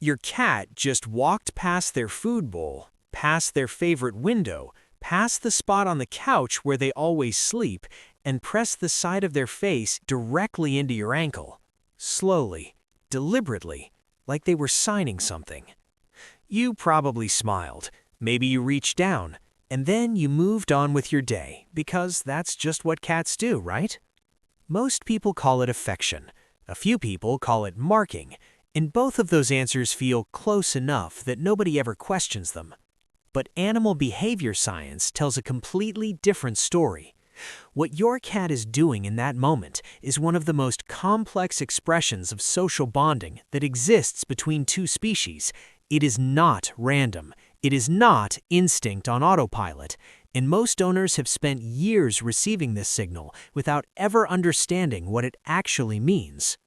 Your cat just walked past their food bowl, past their favorite window, past the spot on the couch where they always sleep, and pressed the side of their face directly into your ankle. Slowly, deliberately, like they were signing something. You probably smiled, maybe you reached down, and then you moved on with your day, because that's just what cats do, right? Most people call it affection. A few people call it marking, and both of those answers feel close enough that nobody ever questions them. But animal behavior science tells a completely different story. What your cat is doing in that moment is one of the most complex expressions of social bonding that exists between two species. It is not random. It is not instinct on autopilot. And most owners have spent years receiving this signal without ever understanding what it actually means.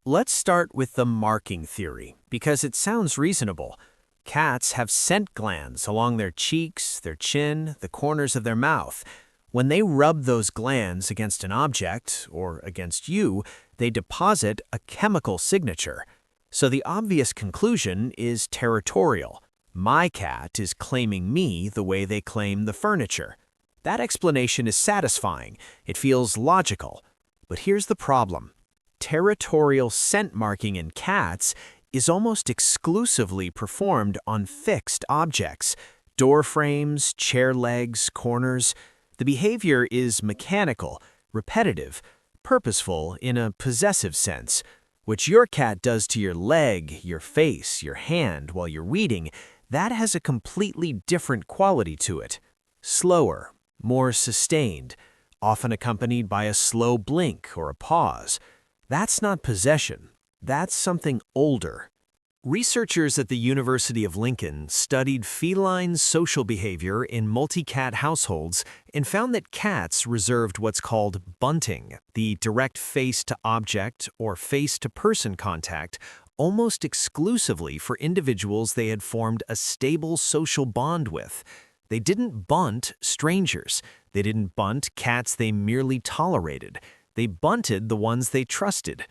Let's start with the marking theory, because it sounds reasonable. Cats have scent glands along their cheeks, their chin, the corners of their mouth. When they rub those glands against an object, or against you, they deposit a chemical signature. So the obvious conclusion is territorial. My cat is claiming me the way they claim the furniture. That explanation is satisfying. It feels logical. But here's the problem. Territorial scent marking in cats is almost exclusively performed on fixed objects, door frames, chair legs, corners. The behavior is mechanical, repetitive, purposeful in a possessive sense. What your cat does to your leg, your face, your hand while you're reading, that has a completely different quality to it. Slower, more sustained, often accompanied by a slow blink or a pause. That's not possession. That's something older. Researchers at the University of Lincoln studied feline social behavior in multi-cat households and found that cats reserved what's called bunting, the direct face-to-object or face-to-person contact, almost exclusively for individuals they had formed a stable social bond with. They didn't bunt strangers. They didn't bunt cats they merely tolerated. They bunted the ones they trusted.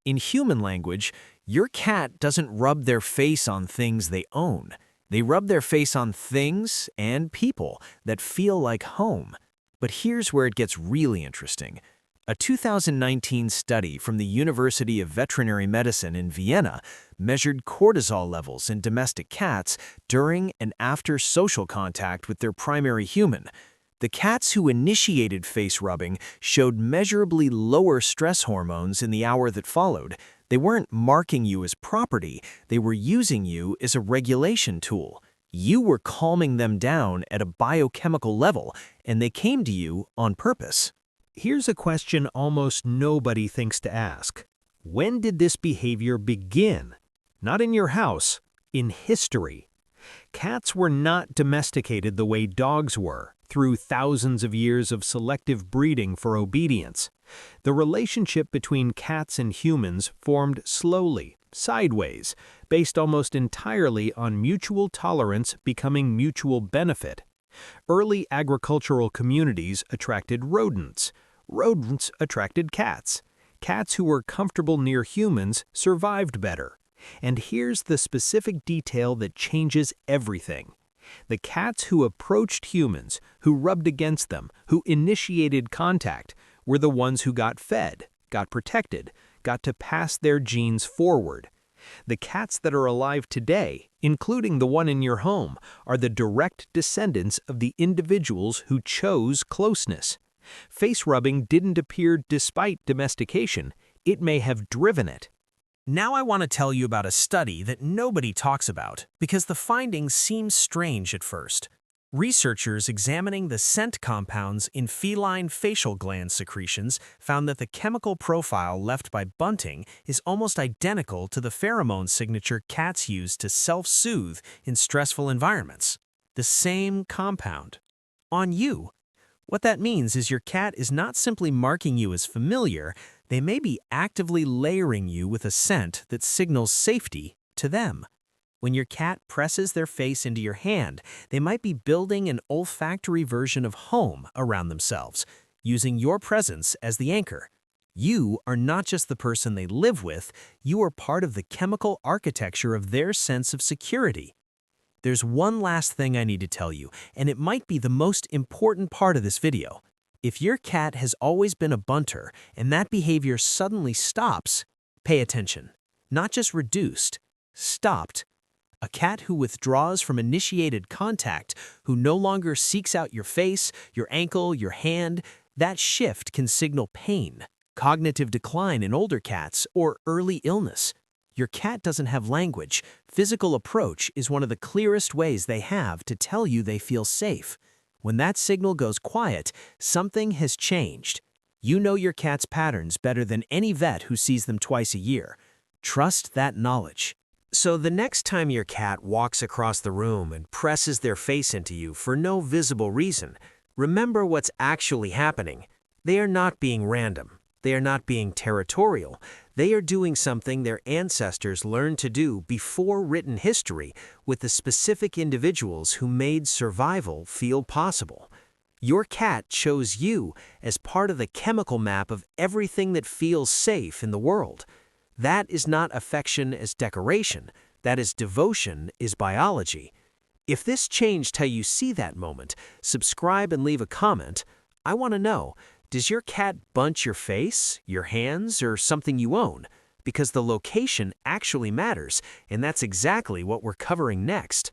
In human language, your cat doesn't rub their face on things they own. They rub their face on things and people that feel like home. But here's where it gets really interesting. A 2019 study from the University of Veterinary Medicine in Vienna measured cortisol levels in domestic cats during and after social contact with their primary human. The cats who initiated face rubbing showed measurably lower stress hormones in the hour that followed. They weren't marking you as property, they were using you as a regulation tool. You were calming them down at a biochemical level, and they came to you on purpose. Here's a question almost nobody thinks to ask. When did this behavior begin? Not in your house, in history. Cats were not domesticated the way dogs were, through thousands of years of selective breeding for obedience. The relationship between cats and humans formed slowly, sideways, based almost entirely on mutual tolerance becoming mutual benefit. Early agricultural communities attracted rodents. Rodents attracted cats. Cats who were comfortable near humans survived better. And here's the specific detail that changes everything. The cats who approached humans, who rubbed against them, who initiated contact, were the ones who got fed, got protected, got to pass their genes forward. The cats that are alive today, including the one in your home, are the direct descendants of the individuals who chose closeness. Face rubbing didn't appear despite domestication. It may have driven it. Now I want to tell you about a study that nobody talks about because the findings seem strange at first. Researchers examining the scent compounds in feline facial gland secretions found that the chemical profile left by bunting is almost identical to the pheromone signature cats use to self-soothe in stressful environments. The same compound. On you. What that means is your cat is not simply marking you as familiar, they may be actively layering you with a scent that signals safety to them. When your cat presses their face into your hand, they might be building an olfactory version of home around themselves, using your presence as the anchor. You are not just the person they live with, you are part of the chemical architecture of their sense of security. There's one last thing I need to tell you, and it might be the most important part of this video. If your cat has always been a bunter and that behavior suddenly stops, pay attention. Not just reduced, stopped. A cat who withdraws from initiated contact, who no longer seeks out your face, your ankle, your hand, that shift can signal pain, cognitive decline in older cats, or early illness. Your cat doesn't have language. Physical approach is one of the clearest ways they have to tell you they feel safe. When that signal goes quiet, something has changed. You know your cat's patterns better than any vet who sees them twice a year. Trust that knowledge. So the next time your cat walks across the room and presses their face into you for no visible reason, remember what's actually happening. They are not being random. They are not being territorial. They are doing something their ancestors learned to do before written history with the specific individuals who made survival feel possible. Your cat chose you as part of the chemical map of everything that feels safe in the world. That is not affection as decoration. That is devotion is biology. If this changed how you see that moment, subscribe and leave a comment. I want to know, does your cat bunch your face, your hands, or something you own? Because the location actually matters, and that's exactly what we're covering next.